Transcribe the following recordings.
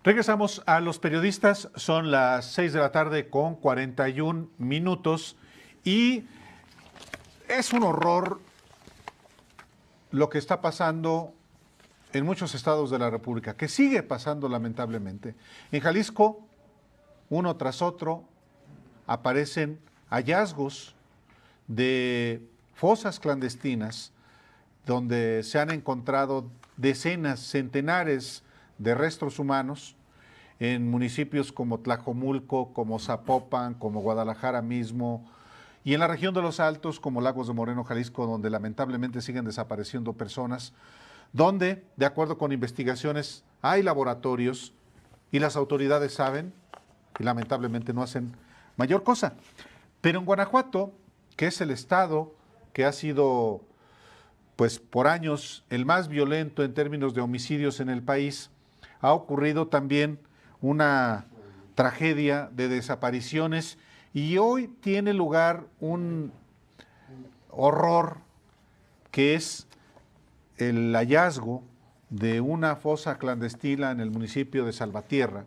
Regresamos a los periodistas, son las 6 de la tarde con 41 minutos y es un horror lo que está pasando en muchos estados de la República, que sigue pasando lamentablemente. En Jalisco, uno tras otro, aparecen hallazgos de fosas clandestinas donde se han encontrado decenas, centenares de restos humanos en municipios como Tlajomulco, como Zapopan, como Guadalajara mismo, y en la región de los Altos, como Lagos de Moreno, Jalisco, donde lamentablemente siguen desapareciendo personas, donde, de acuerdo con investigaciones, hay laboratorios y las autoridades saben y lamentablemente no hacen mayor cosa. Pero en Guanajuato, que es el estado que ha sido, pues por años, el más violento en términos de homicidios en el país, ha ocurrido también una tragedia de desapariciones y hoy tiene lugar un horror que es el hallazgo de una fosa clandestina en el municipio de Salvatierra,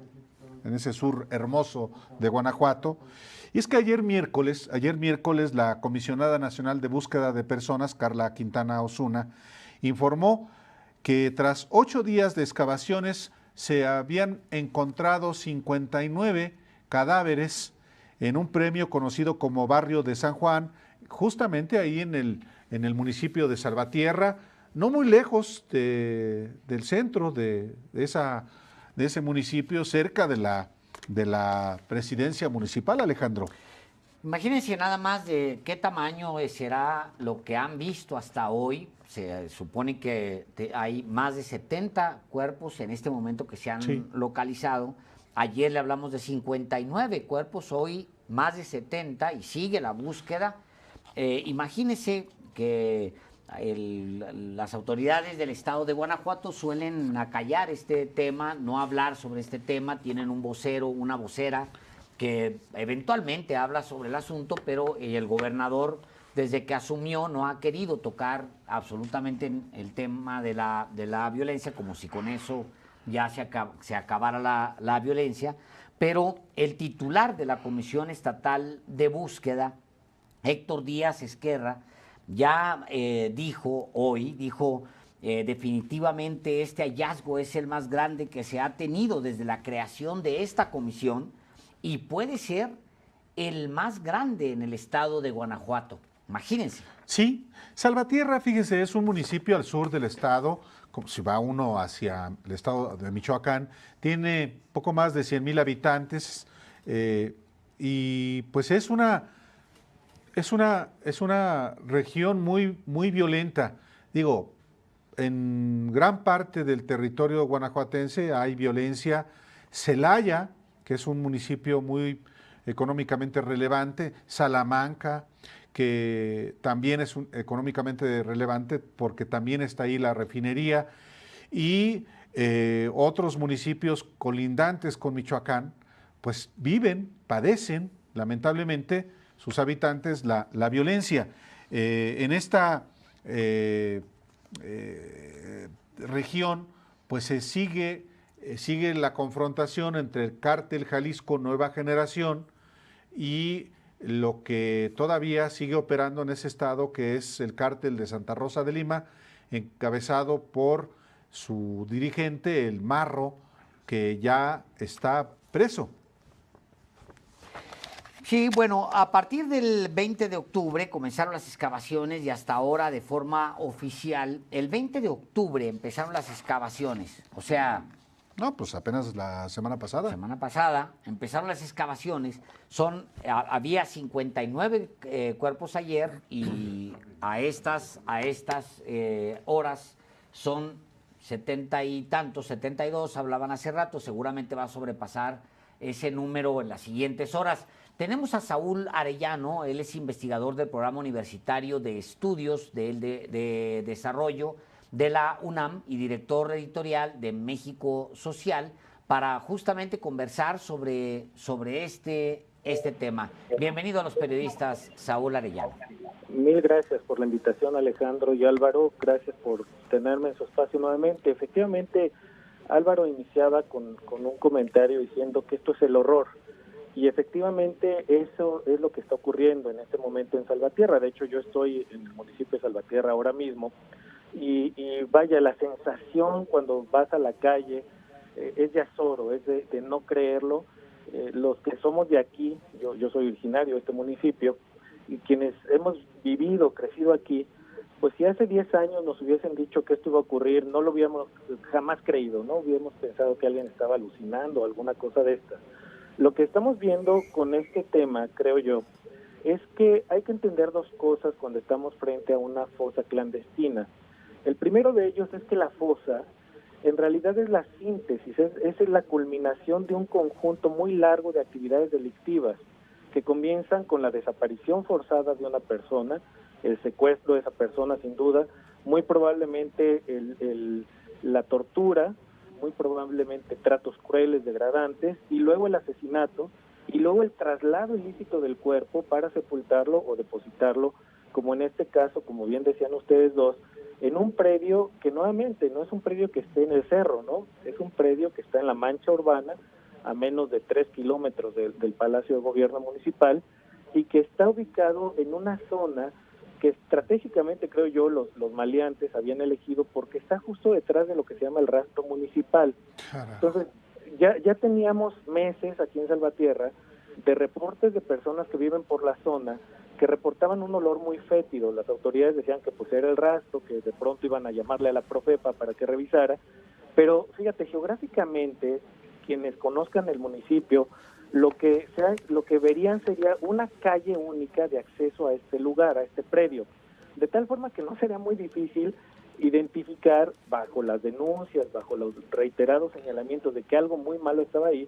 en ese sur hermoso de Guanajuato. Y es que ayer miércoles, la Comisionada Nacional de Búsqueda de Personas, Carla Quintana Osuna, informó que tras 8 días de excavaciones se habían encontrado 59 cadáveres en un premio conocido como Barrio de San Juan, justamente ahí en el municipio de Salvatierra, no muy lejos del centro de ese municipio, cerca de la presidencia municipal, Alejandro. Imagínense nada más de qué tamaño será lo que han visto hasta hoy. Se supone que hay más de 70 cuerpos en este momento que se han localizado. Ayer le hablamos de 59 cuerpos, hoy más de 70 y sigue la búsqueda. Imagínense que las autoridades del estado de Guanajuato suelen acallar este tema, no hablar sobre este tema, tienen un vocero, una vocera que eventualmente habla sobre el asunto, pero el gobernador, desde que asumió, no ha querido tocar absolutamente el tema de la violencia, como si con eso ya se acabara la violencia. Pero el titular de la Comisión Estatal de Búsqueda, Héctor Díaz Esquerra, ya dijo definitivamente este hallazgo es el más grande que se ha tenido desde la creación de esta comisión y puede ser el más grande en el estado de Guanajuato. Imagínense. Sí, Salvatierra, fíjese, es un municipio al sur del estado, como si va uno hacia el estado de Michoacán, tiene poco más de 100,000 habitantes y pues es una región muy, muy violenta. Digo, en gran parte del territorio guanajuatense hay violencia. Celaya, que es un municipio muy económicamente relevante, Salamanca, que también es económicamente relevante porque también está ahí la refinería, y otros municipios colindantes con Michoacán, pues padecen, lamentablemente, sus habitantes la violencia. En esta región, pues se sigue la confrontación entre el cártel Jalisco Nueva Generación y lo que todavía sigue operando en ese estado, que es el cártel de Santa Rosa de Lima, encabezado por su dirigente, el Marro, que ya está preso. Sí, bueno, a partir del 20 de octubre comenzaron las excavaciones y hasta ahora de forma oficial, el 20 de octubre empezaron las excavaciones, o sea... No, pues apenas la semana pasada. Semana pasada empezaron las excavaciones, había 59 cuerpos ayer y a estas horas son 70 y tantos, 72, hablaban hace rato, seguramente va a sobrepasar ese número en las siguientes horas. Tenemos a Saúl Arellano, él es investigador del Programa Universitario de Estudios de Desarrollo de la UNAM y director editorial de México Social, para justamente conversar sobre este tema. Bienvenido a Los Periodistas, Saúl Arellano. Mil gracias por la invitación, Alejandro y Álvaro. Gracias por tenerme en su espacio nuevamente. Efectivamente, Álvaro iniciaba con un comentario diciendo que esto es el horror. Y efectivamente eso es lo que está ocurriendo en este momento en Salvatierra. De hecho, yo estoy en el municipio de Salvatierra ahora mismo y vaya, la sensación cuando vas a la calle es de azoro, es de no creerlo. Los que somos de aquí, yo soy originario de este municipio, y quienes hemos vivido, crecido aquí, pues si hace 10 años nos hubiesen dicho que esto iba a ocurrir, no lo hubiéramos jamás creído, no hubiéramos pensado que alguien estaba alucinando o alguna cosa de esta. Lo que estamos viendo con este tema, creo yo, es que hay que entender dos cosas cuando estamos frente a una fosa clandestina. El primero de ellos es que la fosa en realidad es la síntesis, es la culminación de un conjunto muy largo de actividades delictivas que comienzan con la desaparición forzada de una persona, el secuestro de esa persona sin duda, muy probablemente la tortura, muy probablemente tratos crueles, degradantes, y luego el asesinato, y luego el traslado ilícito del cuerpo para sepultarlo o depositarlo, como en este caso, como bien decían ustedes dos, en un predio que nuevamente no es un predio que esté en el cerro, ¿no? Es un predio que está en la mancha urbana, a menos de 3 kilómetros del Palacio de Gobierno Municipal, y que está ubicado en una zona que estratégicamente, creo yo, los maleantes habían elegido porque está justo detrás de lo que se llama el rastro municipal. Entonces, ya teníamos meses aquí en Salvatierra de reportes de personas que viven por la zona que reportaban un olor muy fétido. Las autoridades decían que pues era el rastro, que de pronto iban a llamarle a la Profepa para que revisara, pero fíjate, geográficamente, quienes conozcan el municipio, lo que verían sería una calle única de acceso a este lugar, a este predio, de tal forma que no sería muy difícil identificar bajo las denuncias, bajo los reiterados señalamientos de que algo muy malo estaba ahí,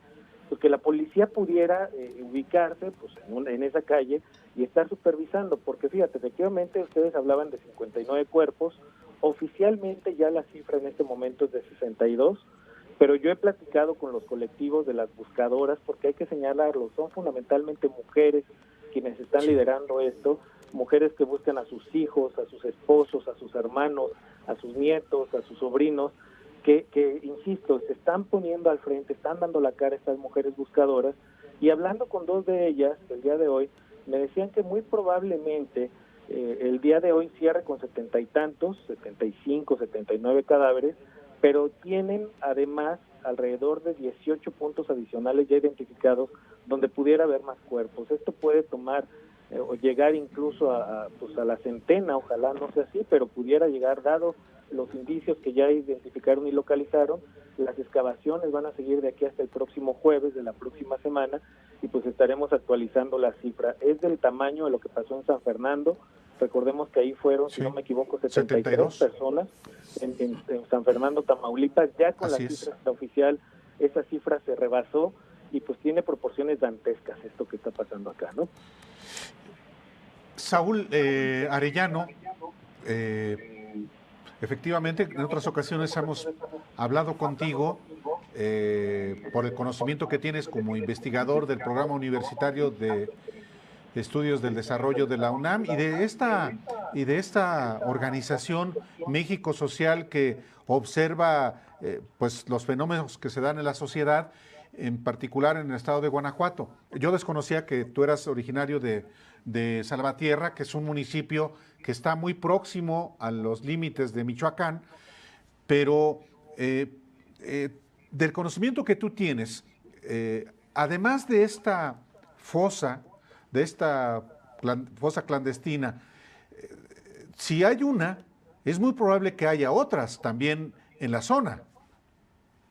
pues que la policía pudiera ubicarse pues en esa calle y estar supervisando, porque fíjate, efectivamente ustedes hablaban de 59 cuerpos, oficialmente ya la cifra en este momento es de 62, pero yo he platicado con los colectivos de las buscadoras, porque hay que señalarlo, son fundamentalmente mujeres quienes están liderando esto, mujeres que buscan a sus hijos, a sus esposos, a sus hermanos, a sus nietos, a sus sobrinos, que insisto, se están poniendo al frente, están dando la cara a estas mujeres buscadoras, y hablando con dos de ellas el día de hoy, me decían que muy probablemente el día de hoy cierre con 70 y tantos, 75, 79 cadáveres, pero tienen además alrededor de 18 puntos adicionales ya identificados donde pudiera haber más cuerpos. Esto puede tomar o llegar incluso a la centena, ojalá no sea así, pero pudiera llegar, dado los indicios que ya identificaron y localizaron. Las excavaciones van a seguir de aquí hasta el próximo jueves de la próxima semana y pues estaremos actualizando la cifra. Es del tamaño de lo que pasó en San Fernando. Recordemos que ahí fueron, si no me equivoco, 73 personas en San Fernando, Tamaulipas. Ya con la cifra oficial, esa cifra se rebasó y pues tiene proporciones dantescas esto que está pasando acá, ¿no? Saúl Arellano, efectivamente, en otras ocasiones hemos hablado contigo por el conocimiento que tienes como investigador del Programa Universitario de Estudios del Desarrollo de la UNAM y de esta organización México Social que observa pues los fenómenos que se dan en la sociedad, en particular en el estado de Guanajuato. Yo desconocía que tú eras originario de Salvatierra, que es un municipio que está muy próximo a los límites de Michoacán, pero del conocimiento que tú tienes, además de esta fosa clandestina, si hay una, es muy probable que haya otras también en la zona.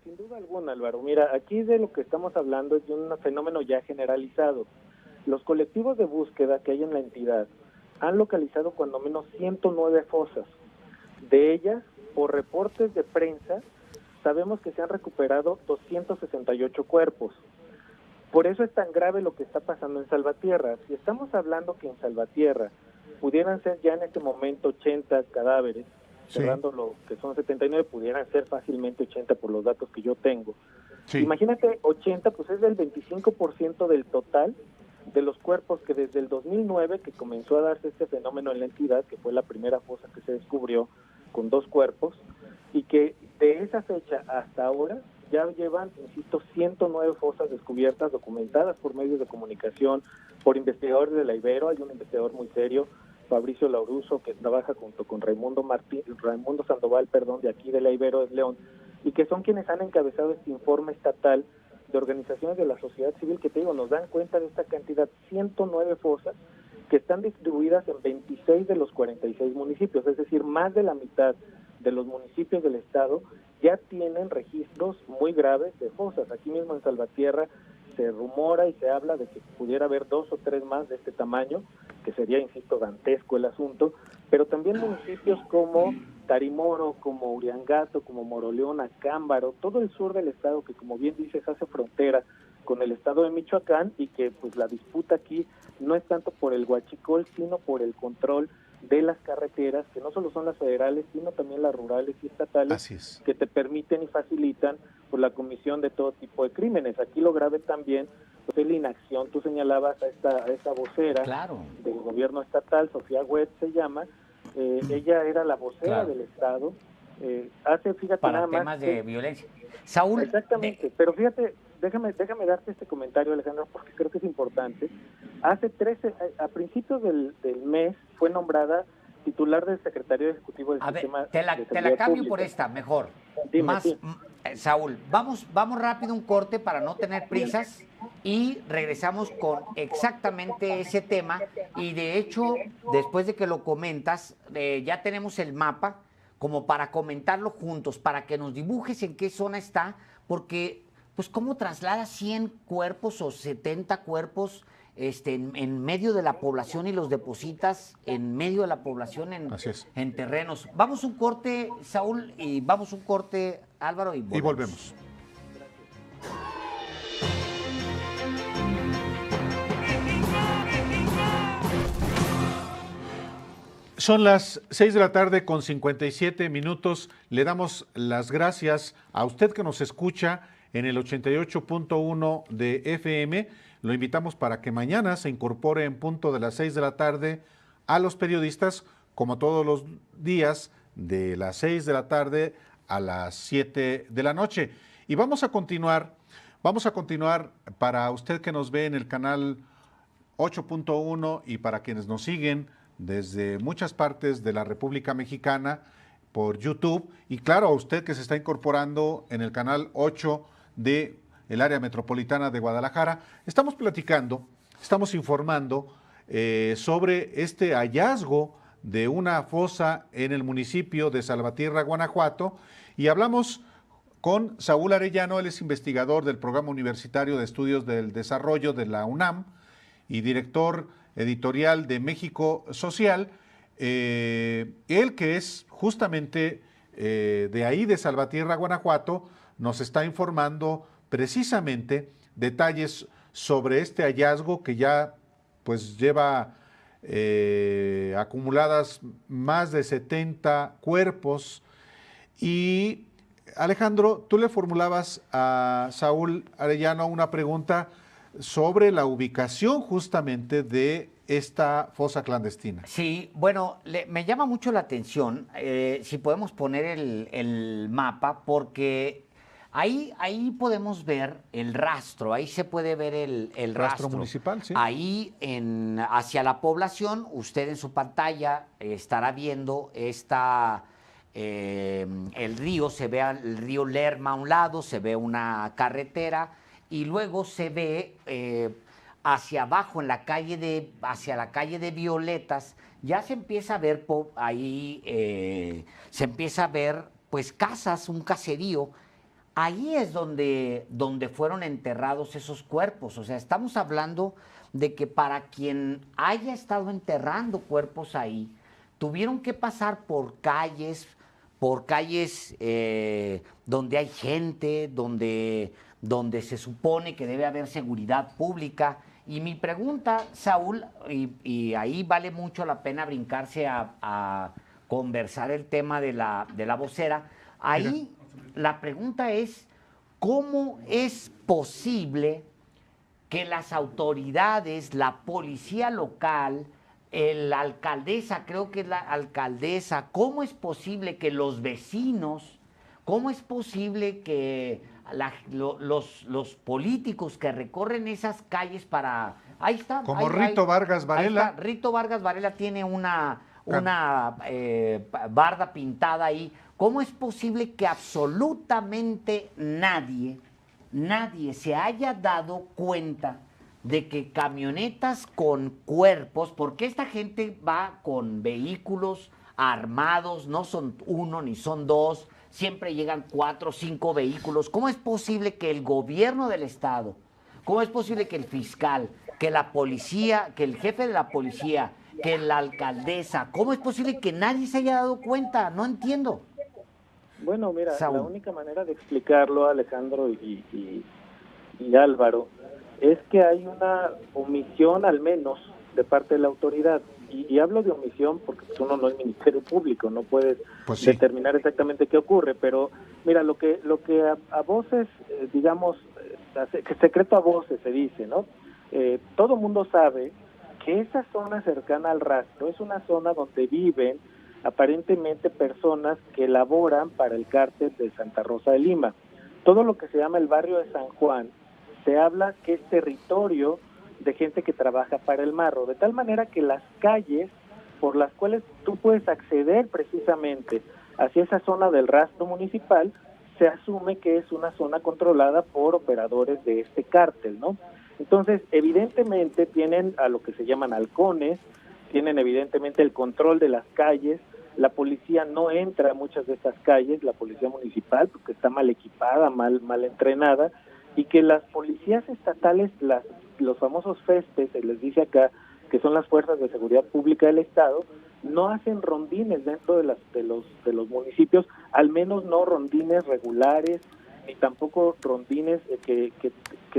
Sin duda alguna, Álvaro. Mira, aquí de lo que estamos hablando es de un fenómeno ya generalizado. Los colectivos de búsqueda que hay en la entidad han localizado cuando menos 109 fosas. De ellas, por reportes de prensa, sabemos que se han recuperado 268 cuerpos. Por eso es tan grave lo que está pasando en Salvatierra. Si estamos hablando que en Salvatierra pudieran ser ya en este momento 80 cadáveres, cerrando lo que son 79, pudieran ser fácilmente 80 por los datos que yo tengo. Imagínate, 80, pues es del 25% del total de los cuerpos que desde el 2009, que comenzó a darse este fenómeno en la entidad, que fue la primera fosa que se descubrió con 2 cuerpos, y que de esa fecha hasta ahora ya llevan, insisto, 109 fosas descubiertas, documentadas por medios de comunicación, por investigadores de la Ibero. Hay un investigador muy serio, Fabricio Lauruso, que trabaja junto con Raimundo Sandoval, de aquí de la Ibero de León, y que son quienes han encabezado este informe estatal de organizaciones de la sociedad civil, que te digo, nos dan cuenta de esta cantidad, 109 fosas, que están distribuidas en 26 de los 46 municipios, es decir, más de la mitad de los municipios del estado ya tienen registros muy graves de fosas. Aquí mismo en Salvatierra se rumora y se habla de que pudiera haber 2 o 3 más de este tamaño, que sería, insisto, dantesco el asunto, pero también municipios como Tarimoro, como Uriangato, como Moroleón, Acámbaro, todo el sur del estado que, como bien dices, hace frontera con el estado de Michoacán, y que pues la disputa aquí no es tanto por el huachicol, sino por el control de las carreteras, que no solo son las federales, sino también las rurales y estatales, que te permiten y facilitan pues la comisión de todo tipo de crímenes. Aquí lo grave también pues, es la inacción. Tú señalabas a esta vocera del gobierno estatal, Sofía Huet se llama, ella era la vocera del estado, fíjate, para nada más temas de violencia. Saúl. Exactamente, pero fíjate, déjame darte este comentario, Alejandro, porque creo que es importante. A principios del mes fue nombrada titular del Secretario Ejecutivo del Sistema te la cambio pública por esta, mejor. Dime, sí. Saúl, vamos rápido un corte para no tener prisas y regresamos con exactamente ese tema. Y de hecho, después de que lo comentas, ya tenemos el mapa como para comentarlo juntos, para que nos dibujes en qué zona está, porque, pues, ¿cómo traslada 100 cuerpos o 70 cuerpos en medio de la población y los depositas en medio de la población en terrenos? Vamos un corte, Saúl, y vamos un corte, Álvaro, y volvemos. Son las 6 de la tarde con 57 minutos. Le damos las gracias a usted que nos escucha en el 88.1 de FM. Lo invitamos para que mañana se incorpore en punto de las 6 de la tarde a los periodistas, como todos los días, de las 6 de la tarde a las 7 de la noche. Y vamos a continuar para usted que nos ve en el canal 8.1 y para quienes nos siguen desde muchas partes de la República Mexicana por YouTube, y claro, a usted que se está incorporando en el canal 8 de el área metropolitana de Guadalajara. Estamos informando sobre este hallazgo de una fosa en el municipio de Salvatierra, Guanajuato, y hablamos con Saúl Arellano. Él es investigador del Programa Universitario de Estudios del Desarrollo de la UNAM y director editorial de México Social, él que es justamente de ahí, de Salvatierra, Guanajuato, nos está informando precisamente detalles sobre este hallazgo que ya pues lleva acumuladas más de 70 cuerpos. Y Alejandro, tú le formulabas a Saúl Arellano una pregunta sobre la ubicación justamente de esta fosa clandestina. Sí, bueno, me llama mucho la atención, si podemos poner el mapa, porque ahí podemos ver el rastro, ahí se puede ver el rastro municipal, sí. Ahí hacia la población, usted en su pantalla estará viendo el río, se ve el río Lerma a un lado, se ve una carretera, y luego se ve hacia abajo, hacia la calle de Violetas, ya se empieza a ver se empieza a ver pues casas, un caserío. Ahí es donde fueron enterrados esos cuerpos. O sea, estamos hablando de que para quien haya estado enterrando cuerpos ahí, tuvieron que pasar por calles donde hay gente, donde se supone que debe haber seguridad pública. Y mi pregunta, Saúl, y ahí vale mucho la pena brincarse a conversar el tema de la vocera, ahí la pregunta es, ¿cómo es posible que las autoridades, la policía local, la alcaldesa, creo que es la alcaldesa, cómo es posible que los vecinos ¿cómo es posible que los políticos que recorren esas calles para... Ahí está. Como Rito Vargas Varela. Ahí está. Rito Vargas Varela tiene una barda pintada ahí. ¿Cómo es posible que absolutamente nadie se haya dado cuenta de que camionetas con cuerpos, porque esta gente va con vehículos armados, no son uno ni son dos, siempre llegan 4 o 5 vehículos? ¿Cómo es posible que el gobierno del estado, cómo es posible que el fiscal, que la policía, que el jefe de la policía, que la alcaldesa, cómo es posible que nadie se haya dado cuenta? No entiendo. Bueno, mira, Saúl. La única manera de explicarlo, Alejandro y Álvaro, es que hay una omisión al menos de parte de la autoridad. Y hablo de omisión porque uno no es Ministerio Público, no puedes determinar exactamente qué ocurre, pero mira, lo que a voces, digamos, secreto a voces se dice, ¿no? Todo mundo sabe que esa zona cercana al rastro es una zona donde viven aparentemente personas que laboran para el cártel de Santa Rosa de Lima. Todo lo que se llama el barrio de San Juan, se habla que es territorio de gente que trabaja para el marro, de tal manera que las calles por las cuales tú puedes acceder precisamente hacia esa zona del rastro municipal, se asume que es una zona controlada por operadores de este cártel, ¿no? Entonces, evidentemente tienen a lo que se llaman halcones, tienen evidentemente el control de las calles, la policía no entra a muchas de estas calles, la policía municipal, porque está mal equipada, mal entrenada, y que las policías estatales, los famosos FESPE, se les dice acá, que son las fuerzas de seguridad pública del estado, no hacen rondines dentro de los municipios, al menos no rondines regulares, ni tampoco rondines que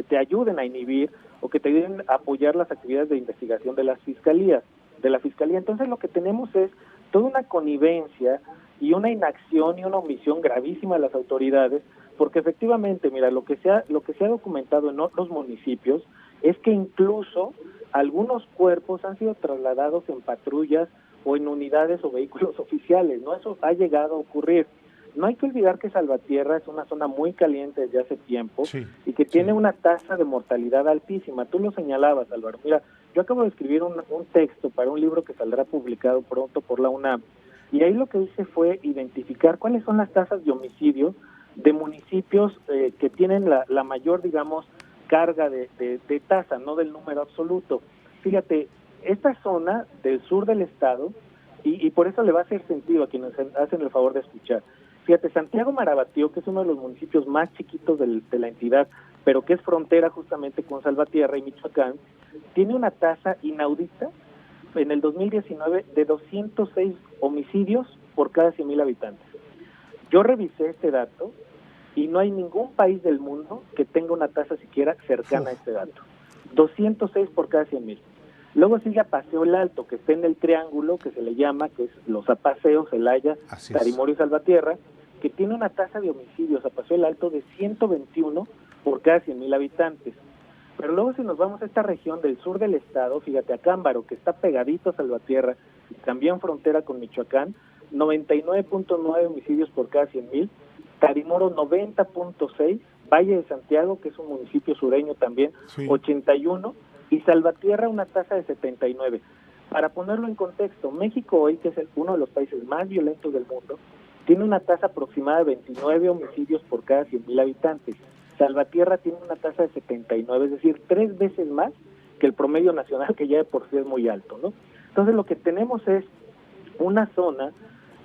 te ayuden a inhibir o que te ayuden a apoyar las actividades de investigación de la fiscalía. Entonces lo que tenemos es toda una connivencia y una inacción y una omisión gravísima de las autoridades, porque efectivamente, mira, lo que se ha documentado en otros municipios es que incluso algunos cuerpos han sido trasladados en patrullas o en unidades o vehículos oficiales, ¿no? Eso ha llegado a ocurrir. No hay que olvidar que Salvatierra es una zona muy caliente desde hace tiempo y que tiene una tasa de mortalidad altísima. Tú lo señalabas, Álvaro. Mira, yo acabo de escribir un texto para un libro que saldrá publicado pronto por la UNAM, y ahí lo que hice fue identificar cuáles son las tasas de homicidio de municipios que tienen la mayor, digamos, carga de tasa, no del número absoluto. Fíjate, esta zona del sur del estado, y por eso le va a hacer sentido a quienes hacen el favor de escuchar. Fíjate, Santiago Marabatío, que es uno de los municipios más chiquitos de la entidad, pero que es frontera justamente con Salvatierra y Michoacán, tiene una tasa inaudita en el 2019 de 206 homicidios por cada 100,000 habitantes. Yo revisé este dato y no hay ningún país del mundo que tenga una tasa siquiera cercana a este dato. 206 por cada 100,000. Luego sigue a Paseo el Alto, que está en el triángulo que se le llama, que es los Apaseos, Celaya, Tarimoro y Salvatierra, que tiene una tasa de homicidios a Paseo el Alto de 121 por cada 100,000 habitantes. Pero luego si nos vamos a esta región del sur del estado, fíjate, a Cámbaro, que está pegadito a Salvatierra, y también frontera con Michoacán, 99.9 homicidios por cada 100,000, Tarimoro 90.6, Valle de Santiago, que es un municipio sureño también, 81, y Salvatierra una tasa de 79. Para ponerlo en contexto, México hoy, que es uno de los países más violentos del mundo, tiene una tasa aproximada de 29 homicidios por cada 100,000 habitantes. Salvatierra tiene una tasa de 79, es decir, 3 veces más que el promedio nacional, que ya de por sí es muy alto, ¿no? Entonces lo que tenemos es una zona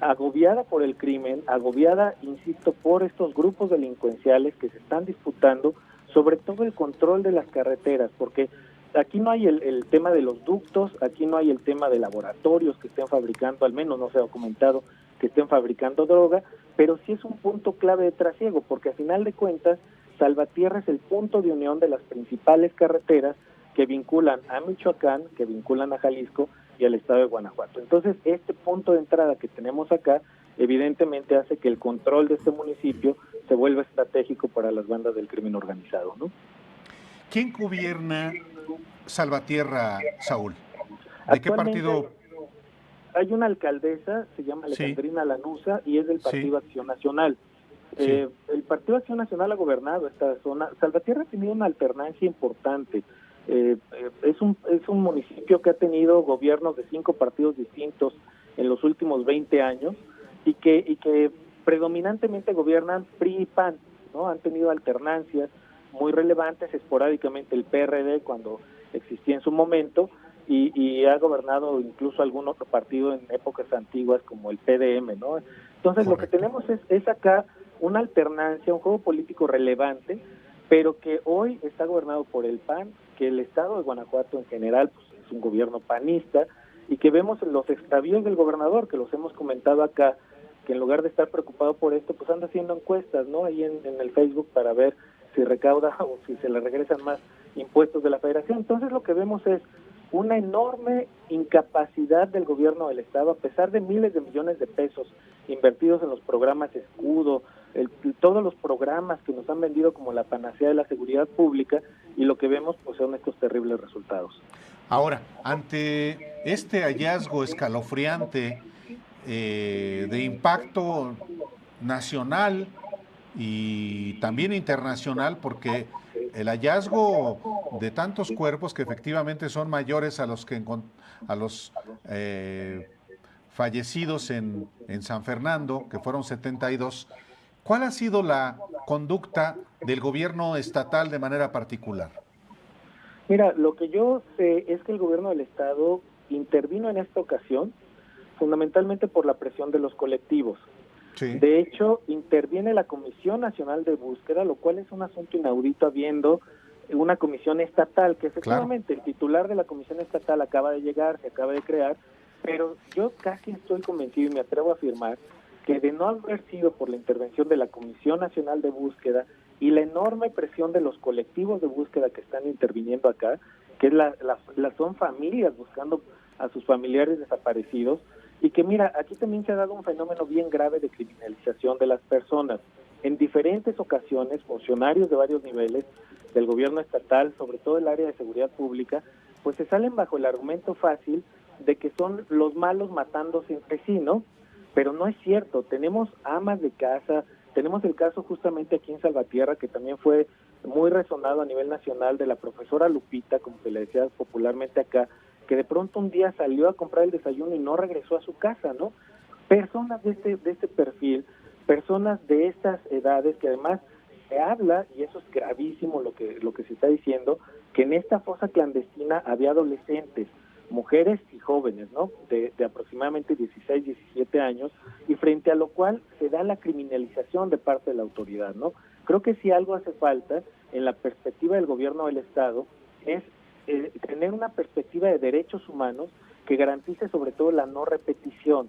agobiada por el crimen, agobiada, insisto, por estos grupos delincuenciales que se están disputando sobre todo el control de las carreteras, porque aquí no hay el tema de los ductos, aquí no hay el tema de laboratorios que estén fabricando, al menos no se ha documentado que estén fabricando droga, pero sí es un punto clave de trasiego, porque a final de cuentas Salvatierra es el punto de unión de las principales carreteras que vinculan a Michoacán, que vinculan a Jalisco y al estado de Guanajuato. Entonces, este punto de entrada que tenemos acá, evidentemente hace que el control de este municipio se vuelva estratégico para las bandas del crimen organizado, ¿no? ¿Quién gobierna Salvatierra, Saúl? ¿De qué partido? Hay una alcaldesa, se llama Alejandrina Lanuza, y es del Partido Acción Nacional. El Partido Acción Nacional ha gobernado esta zona. Salvatierra ha tenido una alternancia importante. Es un municipio que ha tenido gobiernos de 5 partidos distintos en los últimos 20 años y que predominantemente gobiernan PRI y PAN, ¿no? Han tenido alternancias muy relevantes, esporádicamente el PRD cuando existía en su momento, y ha gobernado incluso algún otro partido en épocas antiguas como el PDM, ¿no? Entonces lo que tenemos es acá una alternancia, un juego político relevante, pero que hoy está gobernado por el PAN, que el estado de Guanajuato en general pues, es un gobierno panista, y que vemos los extravíos del gobernador, que los hemos comentado acá, que en lugar de estar preocupado por esto, pues anda haciendo encuestas, ¿no? Ahí en el Facebook para ver si recauda o si se le regresan más impuestos de la federación. Entonces lo que vemos es una enorme incapacidad del gobierno del estado, a pesar de miles de millones de pesos invertidos en los programas escudo, todos los programas que nos han vendido como la panacea de la seguridad pública, y lo que vemos pues son estos terribles resultados. Ahora, ante este hallazgo escalofriante de impacto nacional y también internacional, porque el hallazgo de tantos cuerpos que efectivamente son mayores a los fallecidos en San Fernando, que fueron 72, ¿cuál ha sido la conducta del gobierno estatal de manera particular? Mira, lo que yo sé es que el gobierno del estado intervino en esta ocasión fundamentalmente por la presión de los colectivos. Sí. De hecho, interviene la Comisión Nacional de Búsqueda, lo cual es un asunto inaudito, habiendo una comisión estatal, que efectivamente el titular de la comisión estatal acaba de llegar, se acaba de crear, pero yo casi estoy convencido y me atrevo a afirmar que de no haber sido por la intervención de la Comisión Nacional de Búsqueda y la enorme presión de los colectivos de búsqueda que están interviniendo acá, que son familias buscando a sus familiares desaparecidos, y que mira, aquí también se ha dado un fenómeno bien grave de criminalización de las personas. En diferentes ocasiones, funcionarios de varios niveles del gobierno estatal, sobre todo el área de seguridad pública, pues se salen bajo el argumento fácil de que son los malos matándose entre sí, ¿no? Pero no es cierto. Tenemos amas de casa, tenemos el caso justamente aquí en Salvatierra, que también fue muy resonado a nivel nacional, de la profesora Lupita, como se le decía popularmente acá, que de pronto un día salió a comprar el desayuno y no regresó a su casa, ¿no? Personas de este perfil, personas de estas edades, que además se habla, y eso es gravísimo lo que se está diciendo, que en esta fosa clandestina había adolescentes, mujeres y jóvenes, ¿no? De aproximadamente 16, 17 años, y frente a lo cual se da la criminalización de parte de la autoridad, ¿no? Creo que si algo hace falta en la perspectiva del gobierno del estado es tener una perspectiva de derechos humanos que garantice sobre todo la no repetición,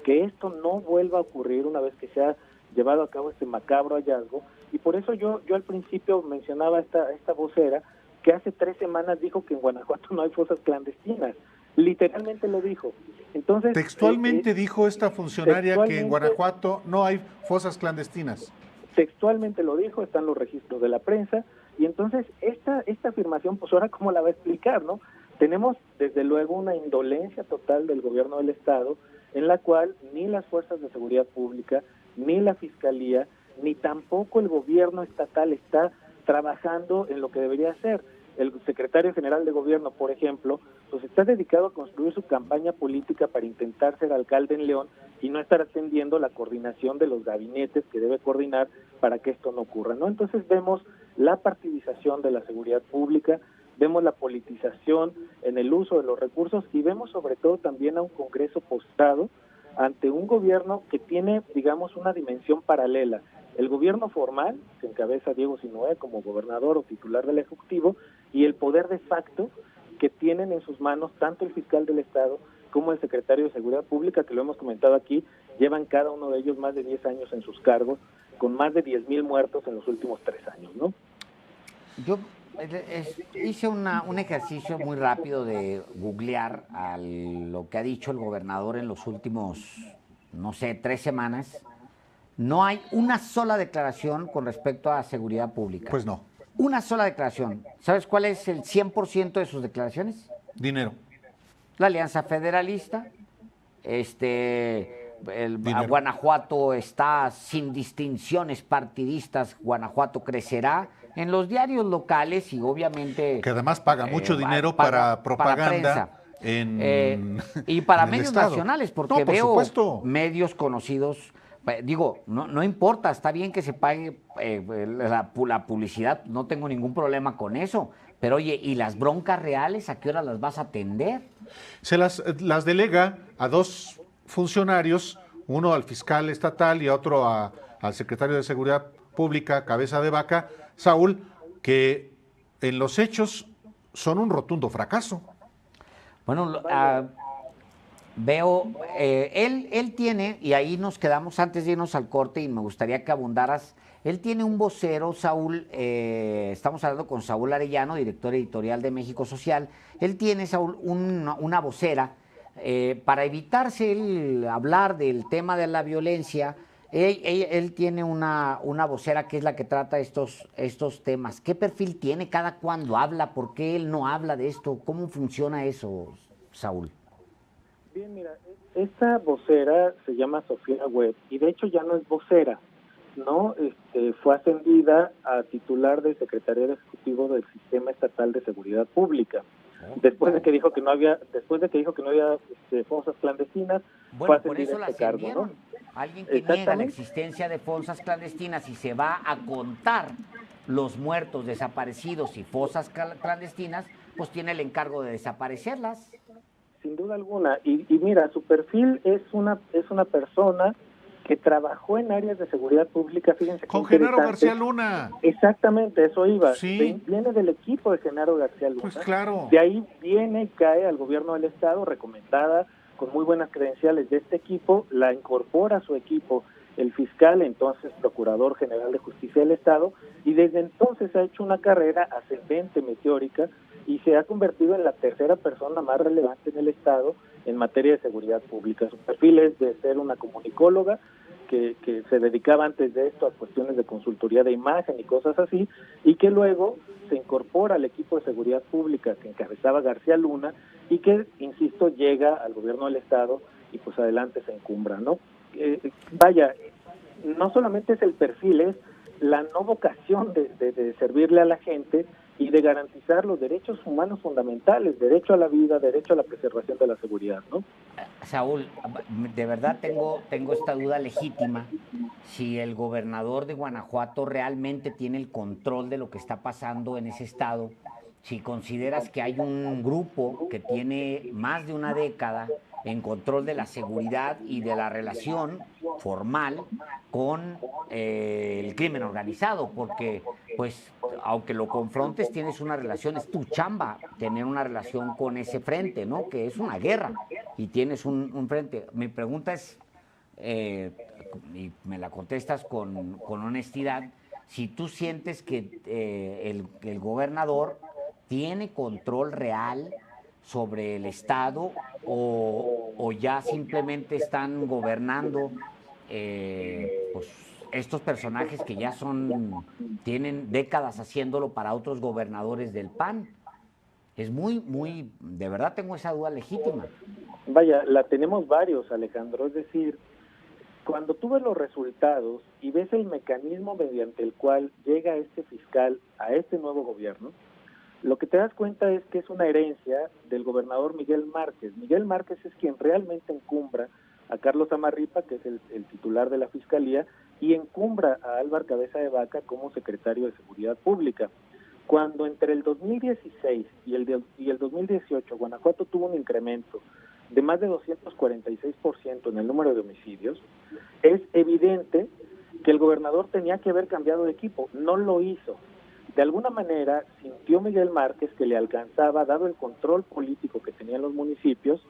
que esto no vuelva a ocurrir una vez que se ha llevado a cabo este macabro hallazgo. Y por eso yo al principio mencionaba esta vocera que hace 3 semanas dijo que en Guanajuato no hay fosas clandestinas. Literalmente lo dijo. Entonces, textualmente dijo esta funcionaria que en Guanajuato no hay fosas clandestinas. Textualmente lo dijo, están los registros de la prensa. Y entonces esta afirmación, pues ahora cómo la va a explicar, ¿no? Tenemos desde luego una indolencia total del gobierno del estado, en la cual ni las fuerzas de seguridad pública, ni la fiscalía, ni tampoco el gobierno estatal está trabajando en lo que debería hacer. El secretario general de gobierno, por ejemplo, pues está dedicado a construir su campaña política para intentar ser alcalde en León y no estar atendiendo la coordinación de los gabinetes que debe coordinar para que esto no ocurra, ¿no? Entonces vemos la partidización de la seguridad pública, vemos la politización en el uso de los recursos y vemos sobre todo también a un Congreso postrado ante un gobierno que tiene, digamos, una dimensión paralela. El gobierno formal, que encabeza Diego Sinue como gobernador o titular del Ejecutivo, y el poder de facto que tienen en sus manos tanto el fiscal del Estado como el secretario de Seguridad Pública, que lo hemos comentado aquí, llevan cada uno de ellos más de 10 años en sus cargos, con más de 10,000 muertos en los últimos 3 años, ¿no? Yo hice un ejercicio muy rápido de googlear a lo que ha dicho el gobernador en los últimos, no sé, 3 semanas. No hay una sola declaración con respecto a seguridad pública. Pues no. Una sola declaración. ¿Sabes cuál es el 100% de sus declaraciones? Dinero. La Alianza Federalista, Guanajuato está sin distinciones partidistas, Guanajuato crecerá en los diarios locales y obviamente... Que además paga mucho dinero para propaganda y para en el medios Estado. nacionales, porque No, por veo supuesto. medios conocidos, digo, no importa, está bien que se pague la publicidad, no tengo ningún problema con eso, pero oye, ¿y las broncas reales a qué hora las vas a atender? Se las delega a dos funcionarios, uno al fiscal estatal y otro al secretario de Seguridad Pública, cabeza de vaca, Saúl, que en los hechos son un rotundo fracaso. Bueno, veo, él tiene, y ahí nos quedamos antes de irnos al corte y me gustaría que abundaras, él tiene un vocero, Saúl, estamos hablando con Saúl Arellano, director editorial de México Social, él tiene, Saúl, una vocera, para evitarse el hablar del tema de la violencia, él tiene una vocera que es la que trata estos temas. ¿Qué perfil tiene? ¿Cada cuándo habla? ¿Por qué él no habla de esto? ¿Cómo funciona eso, Saúl? Bien, mira, esta vocera se llama Sofía Webb y de hecho ya no es vocera, ¿no? Fue ascendida a titular del Secretariado Ejecutivo del Sistema Estatal de Seguridad Pública. Después de que dijo que no había fosas clandestinas, bueno, fue por eso la ascendieron, ¿no? Alguien que niega la existencia de fosas clandestinas y se va a contar los muertos, desaparecidos y fosas clandestinas, pues tiene el encargo de desaparecerlas. Sin duda alguna. Y mira, su perfil es una persona que trabajó en áreas de seguridad pública, fíjense. Con Genaro García Luna. Exactamente, eso iba. Sí. Viene del equipo de Genaro García Luna. Pues claro. De ahí viene y cae al gobierno del Estado, recomendada con muy buenas credenciales de este equipo, la incorpora a su equipo el fiscal, entonces Procurador General de Justicia del Estado, y desde entonces ha hecho una carrera ascendente, meteórica, y se ha convertido en la tercera persona más relevante en el Estado en materia de seguridad pública. Su perfil es de ser una comunicóloga que se dedicaba antes de esto a cuestiones de consultoría de imagen y cosas así, y que luego se incorpora al equipo de seguridad pública que encabezaba García Luna y que, insisto, llega al gobierno del Estado y pues adelante se encumbra, ¿no? Vaya, no solamente es el perfil, es la no vocación de servirle a la gente y de garantizar los derechos humanos fundamentales, derecho a la vida, derecho a la preservación de la seguridad, ¿no? Saúl, de verdad tengo esta duda legítima, si el gobernador de Guanajuato realmente tiene el control de lo que está pasando en ese estado, si consideras que hay un grupo que tiene más de una década en control de la seguridad y de la relación formal con el crimen organizado, porque pues aunque lo confrontes tienes una relación, es tu chamba tener una relación con ese frente, ¿no? Que es una guerra y tienes un frente. Mi pregunta es, y me la contestas con honestidad, si tú sientes que el gobernador tiene control real sobre el Estado o ya simplemente están gobernando pues estos personajes que ya tienen décadas haciéndolo para otros gobernadores del PAN. Es de verdad tengo esa duda legítima. Vaya, la tenemos varios, Alejandro, es decir, cuando tú ves los resultados y ves el mecanismo mediante el cual llega este fiscal a este nuevo gobierno, lo que te das cuenta es que es una herencia del gobernador Miguel Márquez. Miguel Márquez es quien realmente encumbra a Carlos Amarripa, que es el titular de la Fiscalía, y encumbra a Álvaro Cabeza de Vaca como secretario de Seguridad Pública. Cuando entre el 2016 y el 2018 Guanajuato tuvo un incremento de más de 246% en el número de homicidios, es evidente que el gobernador tenía que haber cambiado de equipo, no lo hizo. De alguna manera sintió Miguel Márquez que le alcanzaba, dado el control político que tenían los municipios,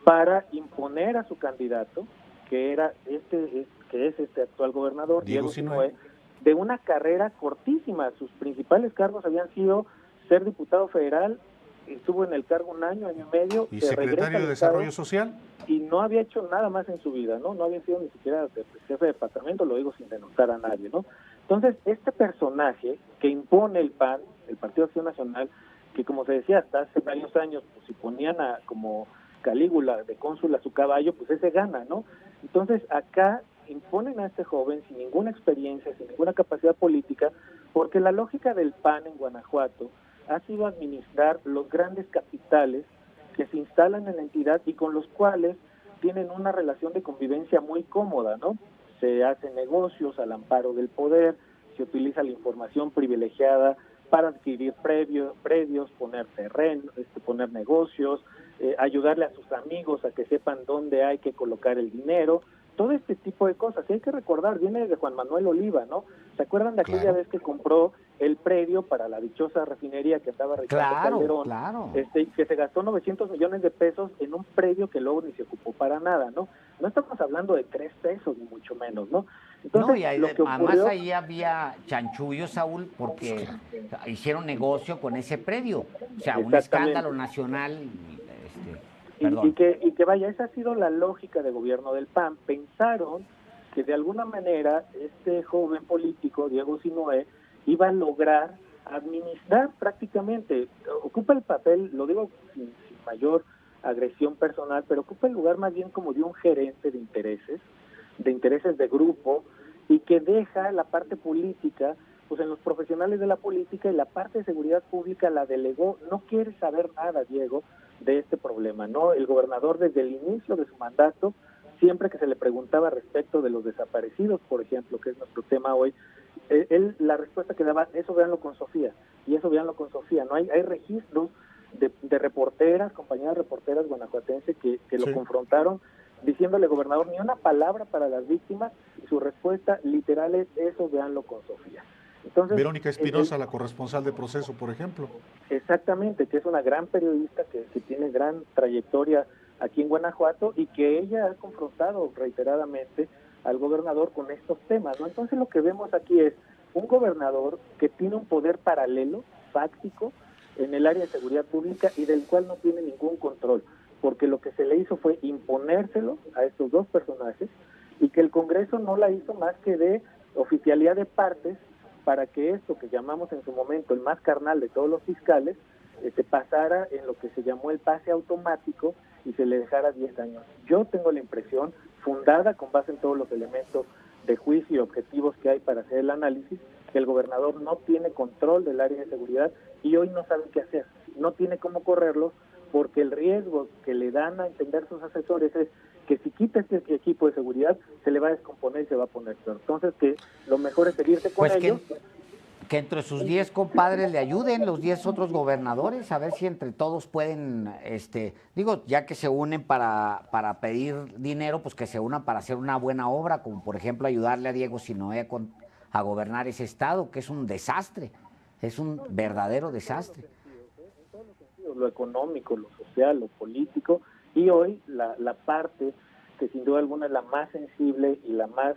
para imponer a su candidato, que es este actual gobernador, Diego Sinue, de una carrera cortísima. Sus principales cargos habían sido ser diputado federal, estuvo en el cargo un año y medio. ¿Y secretario de Desarrollo Social? Y no había hecho nada más en su vida, ¿no? No había sido ni siquiera jefe de departamento, lo digo sin denotar a nadie, ¿no? Entonces, este personaje que impone el PAN, el Partido Acción Nacional, que como se decía, hasta hace varios años, pues si ponían como Calígula de cónsul a su caballo, pues ese gana, ¿no? Entonces, acá imponen a este joven sin ninguna experiencia, sin ninguna capacidad política, porque la lógica del PAN en Guanajuato ha sido administrar los grandes capitales que se instalan en la entidad y con los cuales tienen una relación de convivencia muy cómoda, ¿no? Se hacen negocios al amparo del poder, se utiliza la información privilegiada para adquirir predios, poner terreno, poner negocios, ayudarle a sus amigos a que sepan dónde hay que colocar el dinero, todo este tipo de cosas. Y hay que recordar, viene de Juan Manuel Oliva, ¿no? ¿Se acuerdan de aquella vez que compró el predio para la dichosa refinería que estaba Ricardo Calderón? Claro. Que se gastó 900 millones de pesos en un predio que luego ni se ocupó para nada, ¿no? No estamos hablando de 3 pesos, ni mucho menos, ¿no? Entonces, no, y además ahí había chanchullo, Saúl, porque hicieron negocio con ese predio. O sea, un escándalo nacional. Y que vaya, esa ha sido la lógica de gobierno del PAN. Pensaron que de alguna manera este joven político, Diego Sinúe, iba a lograr administrar prácticamente, ocupa el papel, lo digo sin mayor agresión personal, pero ocupa el lugar más bien como de un gerente de intereses de grupo, y que deja la parte política pues en los profesionales de la política, y la parte de seguridad pública la delegó. No quiere saber nada, Diego, de este problema, ¿no? El gobernador, desde el inicio de su mandato, siempre que se le preguntaba respecto de los desaparecidos, por ejemplo, que es nuestro tema hoy, él la respuesta que daba: eso véanlo con Sofía, y eso véanlo con Sofía. No hay registros de reporteras, compañeras reporteras guanajuatenses que lo confrontaron, diciéndole: gobernador, ni una palabra para las víctimas, y su respuesta literal es: eso véanlo con Sofía. Entonces, Verónica Espinosa, la corresponsal de Proceso, por ejemplo. Exactamente, que es una gran periodista que tiene gran trayectoria aquí en Guanajuato, y que ella ha confrontado reiteradamente al gobernador con estos temas, ¿no? Entonces lo que vemos aquí es un gobernador que tiene un poder paralelo, fáctico, en el área de seguridad pública, y del cual no tiene ningún control, porque lo que se le hizo fue imponérselo a estos dos personajes, y que el Congreso no la hizo más que de oficialidad de partes, para que esto que llamamos en su momento el más carnal de todos los fiscales, se pasara en lo que se llamó el pase automático y se le dejara 10 años. Yo tengo la impresión, fundada con base en todos los elementos de juicio y objetivos que hay para hacer el análisis, que el gobernador no tiene control del área de seguridad y hoy no sabe qué hacer, no tiene cómo correrlo, porque el riesgo que le dan a entender sus asesores es que si quita este equipo de seguridad se le va a descomponer y se va a poner peor. Entonces, que lo mejor es seguirse con ellos. Que entre sus 10 compadres le ayuden los 10 otros gobernadores, a ver si entre todos pueden, ya que se unen para pedir dinero, pues que se unan para hacer una buena obra, como por ejemplo ayudarle a Diego Sinúe a gobernar ese estado, que es un desastre, es un verdadero desastre. En todos los sentidos, lo económico, lo social, lo político, y hoy la parte que sin duda alguna es la más sensible y la más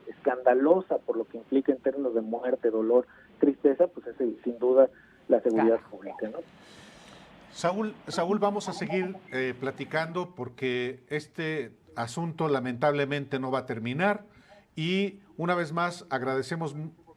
escandalosa por lo que implica en términos de muerte, dolor, tristeza, pues es sin duda la seguridad pública, ¿no? Saúl, vamos a seguir platicando, porque este asunto lamentablemente no va a terminar, y una vez más agradecemos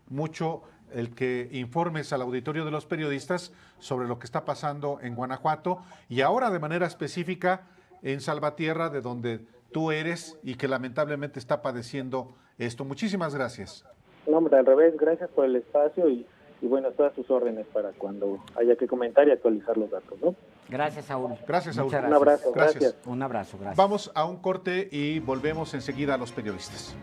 mucho el que informes al auditorio de los periodistas sobre lo que está pasando en Guanajuato, y ahora de manera específica en Salvatierra, de donde tú eres y que lamentablemente está padeciendo esto. Muchísimas gracias. No, hombre, al revés, gracias por el espacio, y bueno, todas sus órdenes para cuando haya que comentar y actualizar los datos, ¿no? Gracias, Saúl. Gracias, Saúl. Un abrazo, gracias. Un abrazo, gracias. Vamos a un corte y volvemos enseguida a los periodistas.